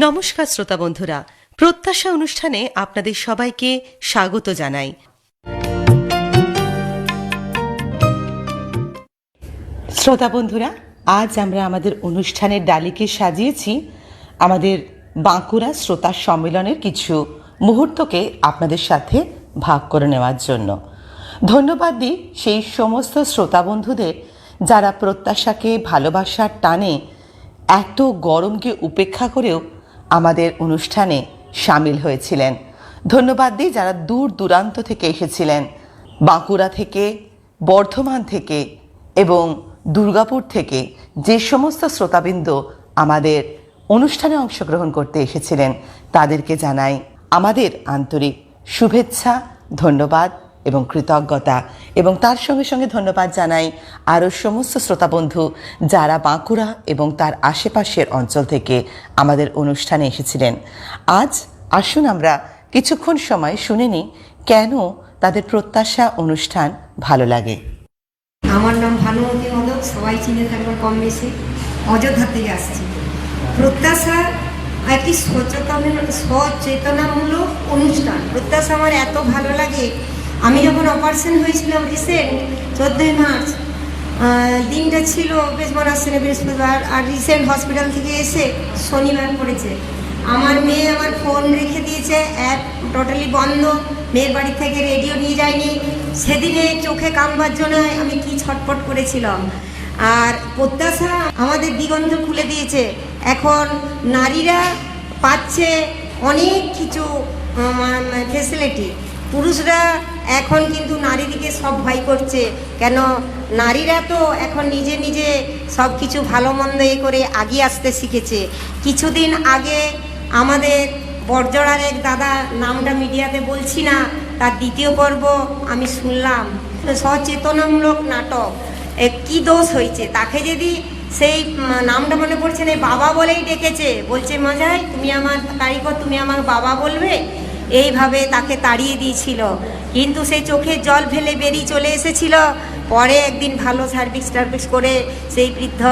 নমস্কার শ্রোতা বন্ধুরা, প্রত্যাশা অনুষ্ঠানে আপনাদের সবাইকে স্বাগত জানাই। শ্রোতা বন্ধুরা, আজ আমরা আমাদের অনুষ্ঠানের ডালিকে সাজিয়েছি আমাদের বাঁকুড়া শ্রোতা সম্মেলনের কিছু মুহূর্তকে আপনাদের সাথে ভাগ করে নেওয়ার জন্য। ধন্যবাদ দিই সেই সমস্ত শ্রোতা বন্ধুদের যারা প্রত্যাশাকে ভালোবাসার টানে এত গরমকে উপেক্ষা করেও আমাদের অনুষ্ঠানে সামিল হয়েছিলেন। ধন্যবাদ দিই যারা দূর দূরান্ত থেকে এসেছিলেন, বাঁকুড়া থেকে, বর্ধমান থেকে এবং দুর্গাপুর থেকে যে সমস্ত শ্রোতাবৃন্দ আমাদের অনুষ্ঠানে অংশগ্রহণ করতে এসেছিলেন তাদেরকে জানাই আমাদের আন্তরিক শুভেচ্ছা, ধন্যবাদ এবং কৃতজ্ঞতা। এবং তার সঙ্গে সঙ্গে ধন্যবাদ জানাই আরও সমস্ত শ্রোতাবন্ধু যারা বাঁকুড়া এবং তার আশেপাশের অঞ্চল থেকে আমাদের অনুষ্ঠানে এসেছিলেন। আজ আসুন আমরা কিছুক্ষণ সময় শুনে নিই কেন তাদের প্রত্যাশা অনুষ্ঠান ভালো লাগে। আমার নাম ভানুমতি মোদক, সবাই চিনে থাকবে কম বেশি। অযোধ্যা থেকে আসছি। প্রত্যাশা একটি সচেতনামূলক অনুষ্ঠান। প্রত্যাশা আমার এত ভালো লাগে। আমি যখন অপারেশন হয়েছিলাম রিসেন্ট 14ই মার্চ, দিনটা ছিল বেশ মনে আসছে না, বৃহস্পতিবার, আর রিসেন্ট হসপিটাল থেকে এসে শনিবার পড়েছে। আমার মেয়ে আমার ফোন রেখে দিয়েছে, অ্যাপ টোটালি বন্ধ, মেয়ের বাড়ি থেকে রেডিও নিয়ে যায়নি। সেদিনে চোখে কামবার জন্য আমি কি ছটফট করেছিলাম। আর প্রত্যাশা আমাদের দিগন্ত খুলে দিয়েছে। এখন নারীরা পাচ্ছে অনেক কিছু ফেসিলিটি। পুরুষরা এখন কিন্তু নারীদিকে সব ভয় করছে, কেন নারীরা তো এখন নিজে নিজে সব কিছু ভালো মন্দ করে আগিয়ে আসতে শিখেছে। কিছুদিন আগে আমাদের বড়জোড়ার এক দাদা, নামটা মিডিয়াতে বলছি না, তার দ্বিতীয় পর্ব আমি শুনলাম, সচেতনামূলক নাটক। কি দোষ হয়েছে তাকে? যদি সেই নামটা মনে পড়ছে না, বাবা বলেই ডেকেছে, বলছে মজাই তুমি আমার কারিগর, তুমি আমার বাবা বলবে, এইভাবে তাকে তাড়িয়ে দিয়েছিল। কিন্তু সেই চোখের জল ফেলে বেরিয়ে চলে এসেছিল। পরে একদিন ভালো সার্ভিস করে সেই বৃদ্ধ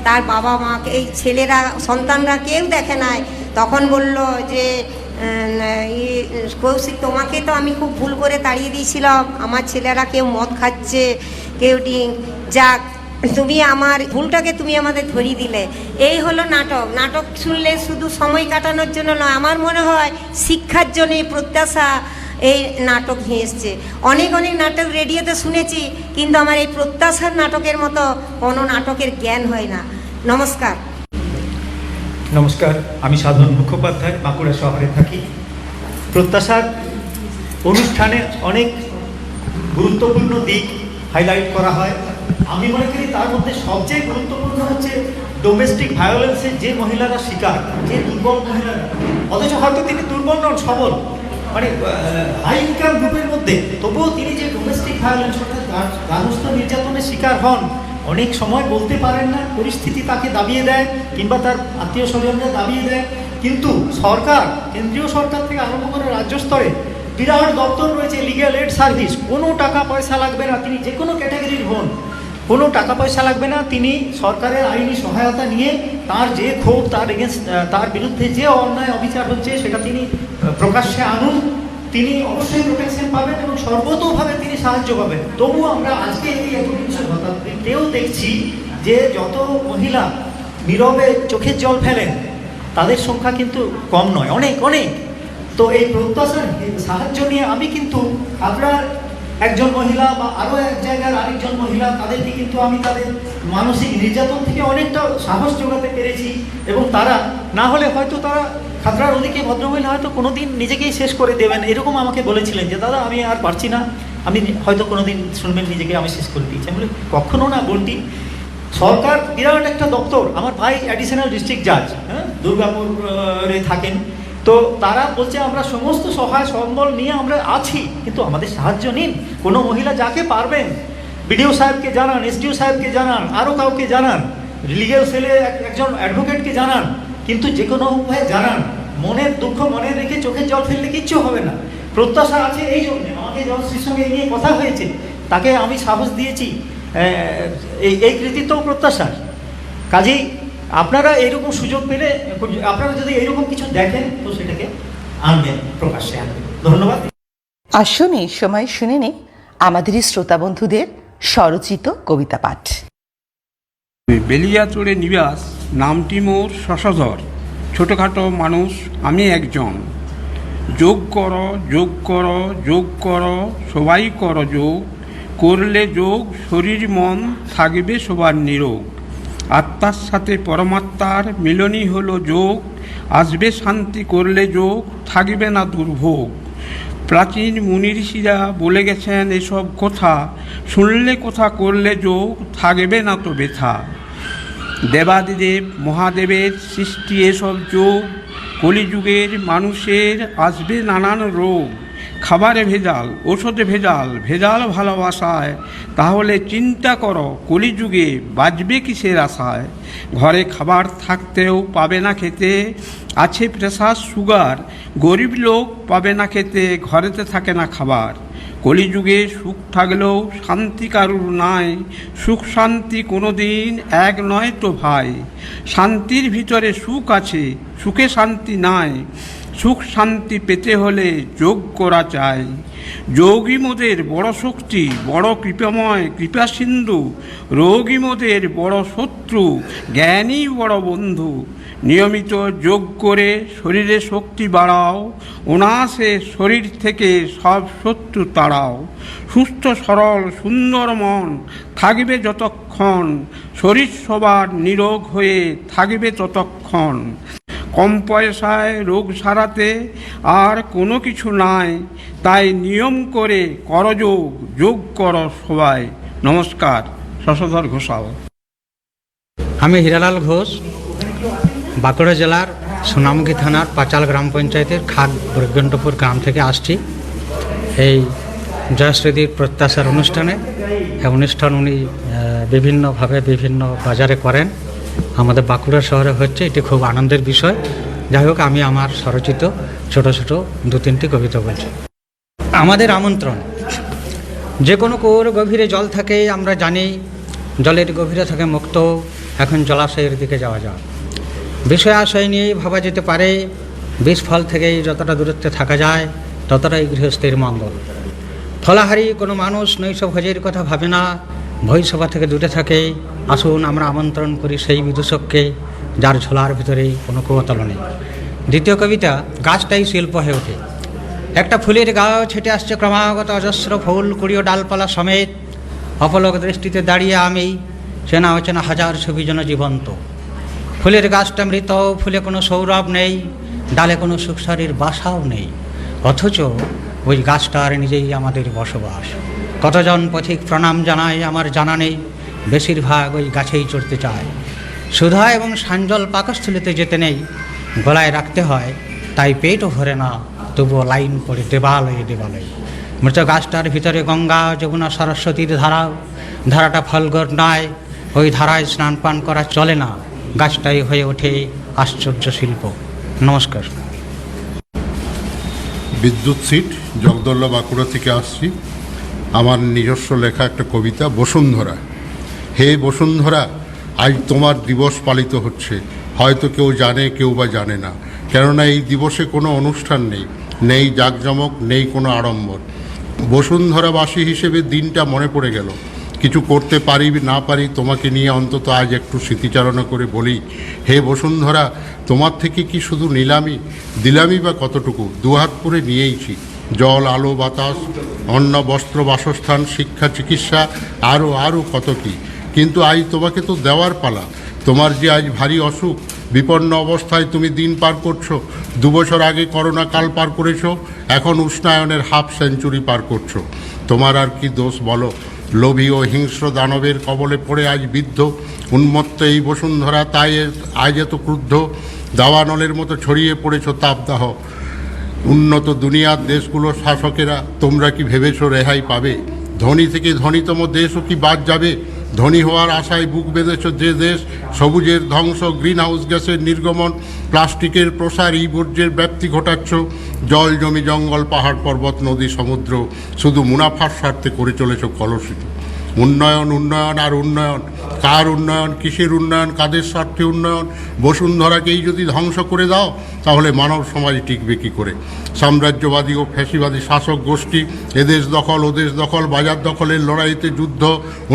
তার বাবা মাকে, এই ছেলেরা সন্তানরা কেউ দেখে নাই, তখন বলল যে কৌশিক, তোমাকে তো আমি খুব ভুল করে তাড়িয়ে দিয়েছিলাম, আমার ছেলেরা কেউ মদ খাচ্ছে, কেউ ড্রিঙ্ক, যাক তুমি আমার ভুলটাকে তুমি আমাদের ধরিয়ে দিলে। এই হলো নাটক। নাটক শুনলে শুধু সময় কাটানোর জন্য নয়, আমার মনে হয় শিক্ষার জন্য প্রত্যাশা এই নাটক নিয়ে এসছে। অনেক নাটক রেডিওতে শুনেছি, কিন্তু আমার এই প্রত্যাশার নাটকের মতো কোনো নাটকের জ্ঞান হয় না। নমস্কার। নমস্কার, আমি সাধন মুখোপাধ্যায়, বাঁকুড়া শহরে থাকি। প্রত্যাশার অনুষ্ঠানে অনেক গুরুত্বপূর্ণ দিক হাইলাইট করা হয়। আমি মনে করি তার মধ্যে সবচেয়ে গুরুত্বপূর্ণ হচ্ছে ডোমেস্টিক ভায়োলেন্সের যে মহিলারা শিকার, যে দুর্বল মহিলারা, অথচ হয়তো তিনি দুর্বল নন, সবল, মানে হাই ইনকাম গ্রুপের মধ্যে, তবুও তিনি যে ডোমেস্টিক ভায়োলেন্স অর্থাৎ গার্হস্থ্য নির্যাতনের শিকার হন, অনেক সময় বলতে পারেন না, পরিস্থিতি তাকে দাবিয়ে দেয় কিংবা তার আত্মীয় স্বজনরা দাবিয়ে দেয়। কিন্তু সরকার, কেন্দ্রীয় সরকার থেকে আরম্ভ করে রাজ্য স্তরে বিরাট দপ্তর রয়েছে, লিগ্যাল এড সার্ভিস, কোনো টাকা পয়সা লাগবে না, তিনি যে কোনো ক্যাটাগরির হন, কোনো টাকা পয়সা লাগবে না, তিনি সরকারের আইনি সহায়তা নিয়ে তার যে ক্ষোভ, তার বিরুদ্ধে যে অন্যায় অবিচার হচ্ছে সেটা তিনি প্রকাশ্যে আনুন, তিনি অবশ্যই প্রোটেকশন পাবেন এবং সর্বতোভাবে তিনি সাহায্য পাবেন। তবুও আমরা আজকে এই একবিংশ শতাব্দীতেও দেখছি যে যত মহিলা নীরবে চোখের জল ফেলেন তাদের সংখ্যা কিন্তু কম নয়, অনেক। তো এই প্রত্যাশার সাহায্য নিয়ে আমি কিন্তু আপনার একজন মহিলা বা আরও এক জায়গার আরেকজন মহিলা, তাদেরকে কিন্তু আমি তাদের মানসিক নির্যাতন থেকে অনেকটা সাহস জোগাতে পেরেছি। এবং তারা না হলে হয়তো তারা খাতড়ার ওদিকে ভদ্রমহিলা হয়তো কোনো দিন নিজেকেই শেষ করে দেবেন, এরকম আমাকে বলেছিলেন যে দাদা আমি আর পারছি না, আমি হয়তো কোনো দিন শুনবেন নিজেকে আমি শেষ করে দিয়েছি। আমি বলি কখনো না বোনটি, সরকার বিরাট একটা দপ্তর, আমার ভাই অ্যাডিশনাল ডিস্ট্রিক্ট জাজ, দুর্গাপুরে থাকেন, তো তারা বলছে আমরা সমস্ত সহায় সম্বল নিয়ে আমরা আছি, কিন্তু আমাদের সাহায্য নিন। কোনো মহিলা যাকে পারবেন বিডিও সাহেবকে জানান, এসডিও সাহেবকে জানান, আরও কাউকে জানান, লিগ্যাল সেলে একজন অ্যাডভোকেটকে জানান, কিন্তু যে কোনো উপায়ে জানান। মনের দুঃখ মনে রেখে চোখের জল ফেললে কিচ্ছু হবে না। প্রত্যাশা আছে এই জন্যে, আমাকে জলশ্রীর সঙ্গে এই নিয়ে কথা হয়েছে, তাকে আমি সাহস দিয়েছি, এই কৃতিত্ব প্রত্যাশার। কাজেই আপনারা এইরকম সুযোগ পেলে, আপনারা যদি এইরকম কিছু দেখেন তো সেটাকে আনবেন, প্রকাশ্যে আনবেন। ধন্যবাদ। আসুন এই সময় শুনে নিই আমাদেরই শ্রোতা বন্ধুদের স্বরচিত কবিতা পাঠ। বেলিয়াচড়ে নিবাস, নামটি মোর শশধর, ছোটোখাটো মানুষ আমি একজন। যোগ কর, যোগ কর, যোগ কর, সবাই কর যোগ, করলে যোগ শরীর মন থাকবে সবার নিরোগ। আত্মার সাথে পরমাত্মার মিলনই হলো যোগ, আসবে শান্তি করলে যোগ, থাকবে না দুর্ভোগ। প্রাচীন মুনি ঋষিরা বলে গেছেন এসব কথা, শুনলে কথা করলে যোগ, থাকবে না তো ব্যথা। দেবাদিদেব মহাদেবের সৃষ্টি এসব যোগ, কলিযুগের মানুষের আসবে নানান রোগ। খাবারে ভেজাল, ওষুধে ভেজাল, ভেজাল ভালোবাসায়, তাহলে চিন্তা করো কলিযুগে বাঁচবে কিসের আশায়। ঘরে খাবার থাকতেও পাবে না খেতে, আছে প্রেসার সুগার, গরিব লোক পাবে না খেতে, ঘরেতে থাকে না খাবার। কলিযুগে সুখ থাকলেও শান্তি কারুর নাই, সুখ শান্তি কোনো দিন এক নয় তো ভাই। শান্তির ভিতরে সুখ আছে, সুখে শান্তি নাই, সুখ শান্তি পেতে হলে যোগ করা চাই। যোগী মোদের বড় শক্তি, বড় কৃপাময় কৃপা সিন্ধু, রোগী মোদের বড় শত্রু, জ্ঞানী বড় বন্ধু। নিয়মিত যোগ করে শরীরে শক্তি বাড়াও, অনায়াসে শরীর থেকে সব শত্রু তাড়াও। সুস্থ সরল সুন্দর মন থাকবে যতক্ষণ, শরীর সবার নিরোগ হয়ে থাকবে ততক্ষণ। কম পয়সায় রোগ সারাতে আর কোনো কিছু নাই, তাই নিয়ম করে করযোগ, যোগ করো সবাই। নমস্কার, শশধর ঘোষাল। আমি হীরালাল ঘোষ, বাঁকুড়া জেলার সোনামুখী থানার পাঁচাল গ্রাম পঞ্চায়েতের খাদ বৈকুণ্ঠপুর গ্রাম থেকে আসছি। এই জয়শ্রীদির প্রত্যাশার অনুষ্ঠানে, এই অনুষ্ঠান উনি বিভিন্নভাবে বিভিন্ন বাজারে করেন, আমাদের বাঁকুড়া শহরে হচ্ছে, এটি খুব আনন্দের বিষয়। যাই হোক, আমি আমার স্বরচিত ছোট ছোট 2-3টি কবিতা বলছি। আমাদের আমন্ত্রণ, যে কোনো কুয়োর গভীরে জল থাকে আমরা জানি, জলের গভীরে থাকে মুক্ত, এখন জলাশয়ের দিকে যাওয়া যায়। বিষয় আশয় নিয়েই ভাবা যেতে পারে, বিষ ফল থেকেই যতটা দূরত্বে থাকা যায় ততটাই গৃহস্থের মঙ্গল। ফলাহারি কোনো মানুষ নৈশভোজের কথা ভাবে না, ভৈসভা থেকে দূরে থাকে। আসুন আমরা আমন্ত্রণ করি সেই বিদূষককে যার ঝোলার ভিতরে কোনো কৌতল নেই। দ্বিতীয় কবিতা, গাছটাই শিল্প হয়ে ওঠে। একটা ফুলের গাও ছেটে আসছে ক্রমাগত অজস্র ফুল, কুড়িও ডালপালা সমেত। অপলক দৃষ্টিতে দাঁড়িয়ে আমি চেনা অচেনা হাজার ছবি যেন জীবন্ত। ফুলের গাছটা মৃত, ফুলে কোনো সৌরভ নেই, ডালে কোনো সুখসারীর বাসাও নেই, অথচ ওই গাছটার নিজেই আমাদের বসবাস। কতজন পথিক প্রণাম জানায় আমার জানা নেই, বেশিরভাগ ওই গাছেই চড়তে চায়। সুধা এবং সাঞ্জল পাকস্থলীতে যেতে নেই, গলায় রাখতে হয়, তাই পেটও ভরে না, তবুও লাইন পড়ে দেবালয়ে দেবালয়ে। মৃত গাছটার ভিতরে গঙ্গা যমুনা সরস্বতীর ধারা, ধারাটা ফলগর নয়, ওই ধারায় স্নান পান করা চলে না, গাছটাই হয়ে ওঠে আশ্চর্য শিল্প। নমস্কার। বিদ্যুৎ সিট, জগদল্লা, বাঁকুড়া থেকে আসছি। আমার নিজস্ব লেখা একটা কবিতা, বসুন্ধরা। হে বসুন্ধরা, আজ তোমার দিবস পালিত হচ্ছে, হয়তো কেউ জানে কেউ বা জানে না, কেননা এই দিবসে কোনো অনুষ্ঠান নেই, নেই জাঁকজমক, নেই কোনো আড়ম্বর। বসুন্ধরাবাসী হিসেবে দিনটা মনে পড়ে গেল। কিছু করতে পারি না পারি, তোমাকে নিয়ে অন্তত আজ একটু স্মৃতিচারণা করে বলি, হে বসুন্ধরা, তোমার থেকে কি শুধু নিলামি, দিলামি বা কতটুকু, দুহাত করে নিয়েইছি। জল, আলো, বাতাস, অন্ন, বস্ত্র, বাসস্থান, শিক্ষা, চিকিৎসা, আরও আরও কত কী। কিন্তু আজ তোমাকে তো দেওয়ার পালা। তোমার যে আজ ভারী অসুখ, বিপন্ন অবস্থায় তুমি দিন পার করছো। 2 বছর আগে করোনা কাল পার করেছো, এখন উষ্ণায়নের হাফ সেঞ্চুরি পার করছো। তোমার আর কি দোষ বলো? লোভী ও হিংস্র দানবের কবলে পড়ে আজ বিদ্ধ উন্মত্ত এই বসুন্ধরা, তাই আজ এত ক্রুদ্ধ। দাওয়ানলের মতো ছড়িয়ে পড়েছ তাপদাহ। উন্নত দুনিয়ার দেশগুলোর শাসকেরা, তোমরা কি ভেবেছো রেহাই পাবে? ধনী থেকে ধনীতম দেশও কি বাদ যাবে? ধনী হওয়ার আশায় বুক বেঁধেছ যে দেশ, সবুজের ধ্বংস, গ্রিন হাউস গ্যাসের নির্গমন, প্লাস্টিকের প্রসার, এই বর্জ্যের ব্যাপ্তি ঘটাচ্ছ। জল, জমি, জঙ্গল, পাহাড়, পর্বত, নদী, সমুদ্র শুধু মুনাফার স্বার্থে করে চলেছ কলুষিত। উন্নয়ন উন্নয়ন আর উন্নয়ন। কার উন্নয়ন, কিসের উন্নয়ন, কাদের স্বার্থে উন্নয়ন? বসুন্ধরাকেই যদি ধ্বংস করে দাও তাহলে মানব সমাজ টিকবে কী করে? সাম্রাজ্যবাদী ও ফ্যাসিবাদী শাসক গোষ্ঠী এদেশ দখল ওদেশ দখল বাজার দখলের লড়াইতে যুদ্ধ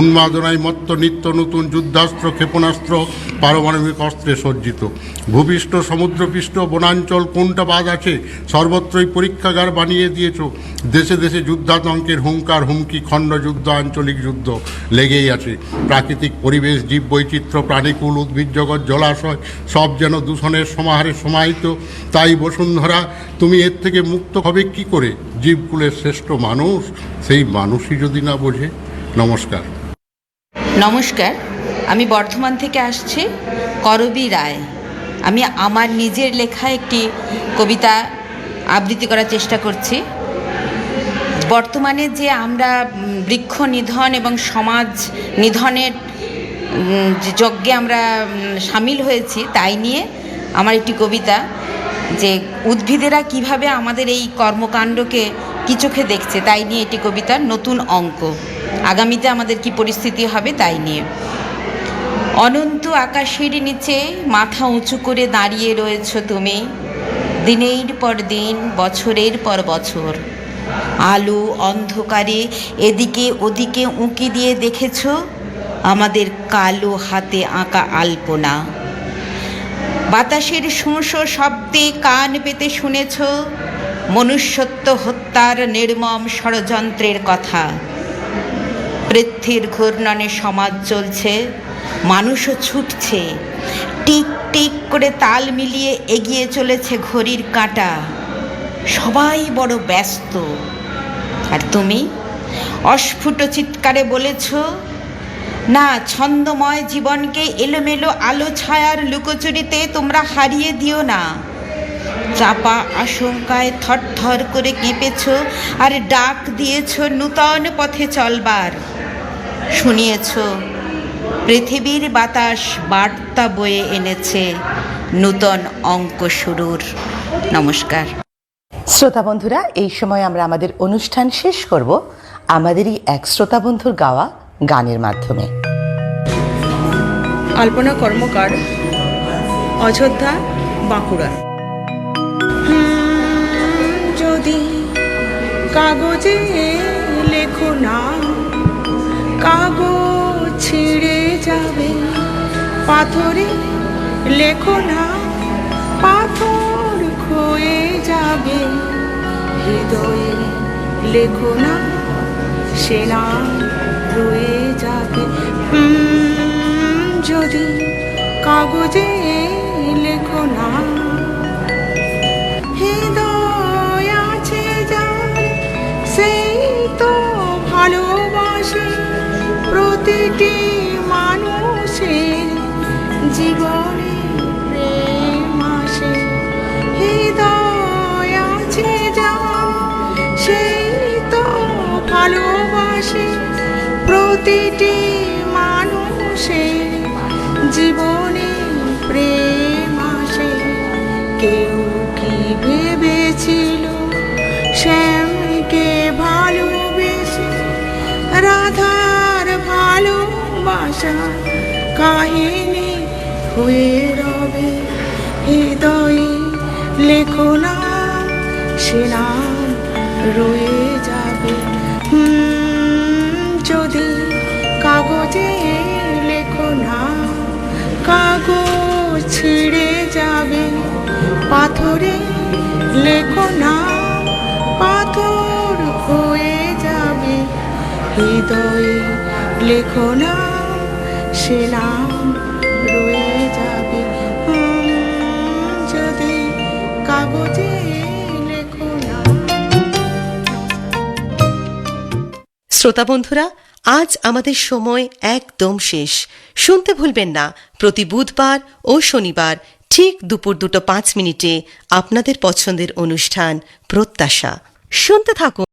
উন্মাদনায় মত্ত নিত্য নতুন যুদ্ধাস্ত্র ক্ষেপণাস্ত্র পারমাণবিক অস্ত্রে সজ্জিত। ভূপৃষ্ঠ সমুদ্রপৃষ্ঠ বনাঞ্চল কোনটা বাদ আছে? সর্বত্রই পরীক্ষাগার বানিয়ে দিয়েছ। দেশে দেশে যুদ্ধাতঙ্কের হুঙ্কার হুমকি, খণ্ড যুদ্ধ, আঞ্চলিক যুদ্ধ লেগেই আছে। প্রাকৃতিক পরিবেশ, জীব বৈচিত্র্য, প্রাণীকুল, উদ্ভিদ জগৎ, জলাশয় সব যেন দূষণের সমাহারে সমাহিত। তাই বসুন্ধরা, তুমি এর থেকে মুক্ত হবে কি করে? জীবকুলের শ্রেষ্ঠ মানুষ, সেই মানুষই যদি না বোঝে। নমস্কার। নমস্কার, আমি বর্ধমান থেকে আসছি, করবী রায়। আমি আমার নিজের লেখা একটি কবিতা আবৃত্তি করার চেষ্টা করছি। বর্তমানে যে আমরা বৃক্ষ নিধন এবং সমাজ নিধনের যে যজ্ঞে আমরা সামিল হয়েছি, তাই নিয়ে আমার একটি কবিতা, যে উদ্ভিদেরা কিভাবে আমাদের এই কর্মকাণ্ডকে কি চোখে দেখছে, তাই নিয়ে একটি কবিতার নতুন অঙ্ক। আগামীতে আমাদের কি পরিস্থিতি হবে তাই নিয়ে। অনন্ত আকাশের নিচে মাথা উঁচু করে দাঁড়িয়ে রয়েছ তুমি, দিনের পর দিন, বছরের পর বছর। আলো অন্ধকারে এদিকে ওদিকে উঁকি দিয়ে দেখেছ আমাদের কালো হাতে আঁকা আলপনা। বাতাসের শোঁ শব্দে কান পেতে শুনেছ মনুষ্যত্ব হত্যার নির্মম ষড়যন্ত্রের কথা। পৃথ্বীর ঘূর্ণনে সমাজ চলছে, মানুষও ছুটছে, টিক টিক করে তাল মিলিয়ে এগিয়ে চলেছে ঘড়ির কাঁটা। সবাই বড় ব্যস্ত, আর তুমি অস্ফুট চিৎকারে বলেছ, না, ছন্দময় জীবনকে এলোমেলো আলো ছায়ার লুকোচুরিতে তোমরা হারিয়ে দিও না। চাপা আশঙ্কায় থরথর করে কেঁপেছ আর ডাক দিয়েছ নূতন পথে চলবার। শুনিয়েছ পৃথিবীর বাতাস বার্তা বয়ে এনেছে নূতন অঙ্ক শুরুর। নমস্কার। শ্রোতা বন্ধুরা, এই সময় আমরা আমাদের অনুষ্ঠান শেষ করব আমাদেরই এক শ্রোতা বন্ধুর গাওয়া গানের মাধ্যমে। আলপনা কর্মকার, অযোধ্যা, বাঁকুড়া। যদি কাগজে লেখো না, কাগজ ছিঁড়ে যাবে। পাথরে লেখো না, পাথর ক্ষয়ে যাবে। হৃদয়ে লেখো না, সে নাম রয়ে যাবে। যদি কাগজে লেখো না, হৃদয় আছে যার সেই তো ভালোবাসে প্রতিটি মানুষের জীবনে প্রেম আসে। হৃদয় আছে যার সেই তো ভালোবাসে প্রতিটি মানুষের জীবনে প্রেম আসে। কেউ কি ভেবেছিল শ্যামকে ভালোবেসে রাধার ভালোবাসা কাহিনী হয়ে রবে। হৃদয়ে লেখো না, সে নাম রয়ে যাবে। যদি কাগজে লেখো না, কাগজ ছিঁড়ে যাবে। পাথরে লেখো না, পাথর হয়ে যাবে। হৃদয়ে লেখো না, সে নাম রয়ে যাবে। যদি কাগজে লেখো না। শ্রোতা বন্ধুরা, আজ আমাদের সময় একদম শেষ। শুনতে ভুলবেন না প্রতি বুধবার ও শনিবার ঠিক দুপুর 2:05 আপনাদের পছন্দের অনুষ্ঠান প্রত্যাশা। শুনতে থাকুন